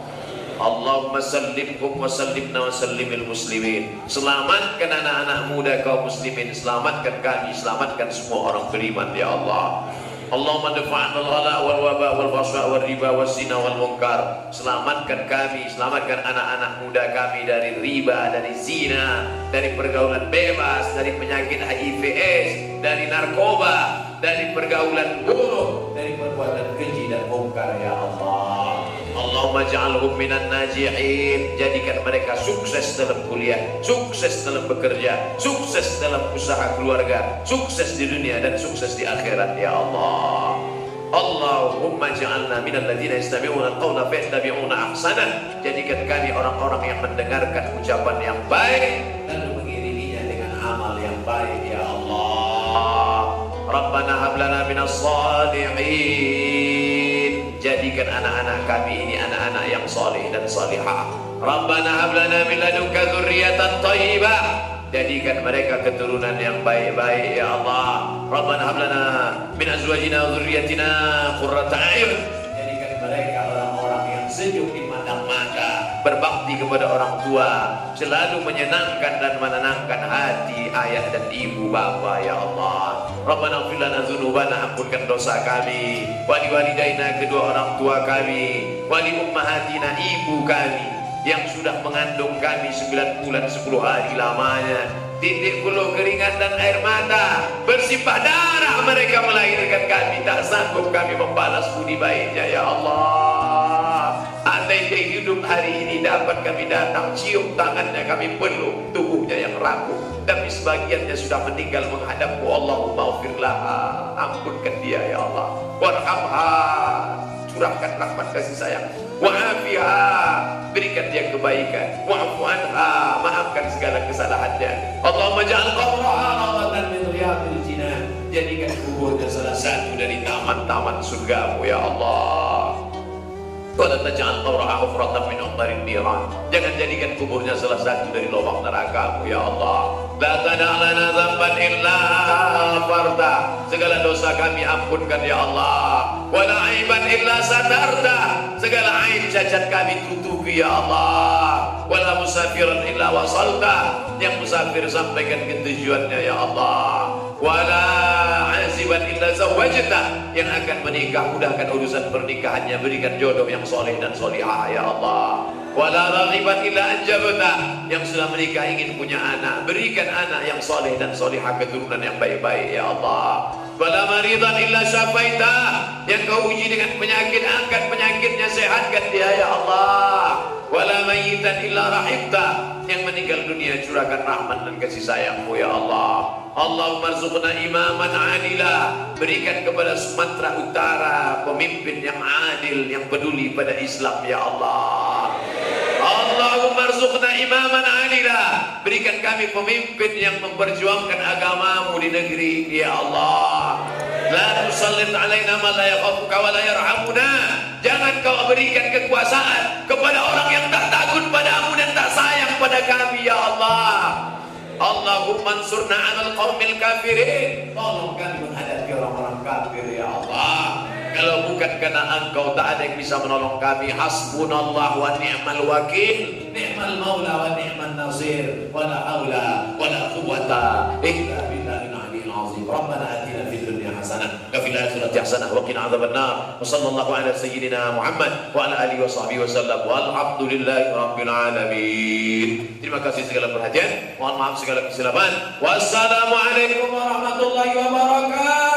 Allahumma sallimhum wa sallimna wa sallimil muslimin. Selamatkan anak-anak muda kaum muslimin, selamatkan kami, selamatkan semua orang beriman ya Allah. Allahumma dafa'na al-ghala wal waba wal fasha wal riba was zina wal munkar. Selamatkan kami, selamatkan anak-anak muda kami dari riba, dari zina, dari pergaulan bebas, dari penyakit HIV/AIDS, dari narkoba, dari pergaulan buruk, dari perbuatan keji dan munkar ya Allah. Allahumma ja'alhum minan najihin. Jadikan mereka sukses dalam kuliah, sukses dalam bekerja, sukses dalam usaha keluarga, sukses di dunia dan sukses di akhirat ya Allah. Allahumma ja'alna minal ladzina yastami'una al-qawla fayattabi'una ahsana. Jadikan kami orang-orang yang mendengarkan ucapan yang baik lalu mengiringinya dengan amal yang baik ya Allah. Rabbana hab lana minas shalihin. Jadikan anak-anak kami ini anak-anak yang saleh dan salihah. Rabbana hab lana min ladunka dzurriyyatan thayyibah. Jadikan mereka keturunan yang baik-baik ya Allah. Rabbana hab lana min azwajina wa dzurriyyatina qurrata a'yun. Jadikan mereka orang-orang yang sejuk di pandang mata, berbakti kepada orang tua, selalu menyenangkan dan menenangkan hati ayah dan ibu bapa ya Allah. Rabbana ighfir lana dzunubana, ampunkan dosa kami, wali walidaina, kedua orang tua kami, wali ummahatina, ibu kami yang sudah mengandung kami 9 bulan 10 hari lamanya. Titik bulu keringat dan air mata bersimpah darah mereka melahirkan kami, tak sanggup kami membalas budi baiknya ya Allah. Andai dia hidup hari ini dapat kami datang cium tangannya, kami peluk tubuhnya yang rapuh, tapi sebagiannya sudah meninggal menghadapmu. Allahumma ighfir laha, ampunkan dia ya Allah. Warhamha, curahkan rahmat kasih sayang. Wa'afiha, berikan dia kebaikan. Wa'fu anha, maafkan segala kesalahannya. Allahumma ja'al qabraha rawdatan min riyadil jinan. Jadikan kuburnya salah satu dari taman-taman surgamu ya Allah. Wala taj'al qabraha hufratan min uqtarin niran. Jangan jadikan kuburnya salah satu dari lubang neraka-Mu ya Allah. La tada' lana dzamban illa farda. Segala dosa kami ampunkan ya Allah. Wala aiban illa satarta. Segala aib cacat kami tutupi ya Allah. Wala musafiran illa wasalta. Yang musafir sampaikan ke tujuannya ya Allah. Wala aziban illa zawajta. Yang akan menikah mudahkan urusan pernikahannya, berikan jodoh yang soleh dan solihah ya Allah. Wala raghiban illa anjabta. Yang sudah menikah ingin punya anak, berikan anak yang soleh dan solihah, keturunan yang baik-baik ya Allah. Wala maridan illa syafaita. Yang kau uji dengan penyakit, angkat penyakitnya, sehatkan dia ya Allah. Wala mayyitan illa rahimta. Yang meninggal dunia curahkan rahmat dan kasih sayang-Mu ya Allah. Allahumma rzuqna imaman adila. Berikan kepada Sumatera Utara pemimpin yang adil, yang peduli pada Islam ya Allah. Allahumma rzuqna imaman adila. Berikan kami pemimpin yang memperjuangkan agama-Mu di negeri ini ya Allah. La tusallit alaina man la yakhafuka wa la yarhamuna. Jangan kau berikan kekuasaan kepada orang yang tak takut padamu dan tak sayang pada kami ya Allah. Allahumma ansurna 'alal qaumil kafirin. Tolong kami menghadapi orang-orang kafir ya Allah. Kalau bukan karena Engkau tak ada yang bisa menolong kami. Hasbunallah wa ni'mal wakil, ni'mal maula wa ni'man nasir. Wa la haula wa la quwwata illa billahil 'aliyyil 'azim. Rabbana atina fid dunya hasanah hasanah wa fil akhirati hasanah wa qina adzabannar. Wa sallallahu ala sayyidina Muhammad wa ala alihi wa sahbihi wasallam. Walhamdulillahi rabbil alamin. Terima kasih segala perhatian. Mohon maaf segala kesilapan. Wassalamualaikum warahmatullahi wabarakatuh.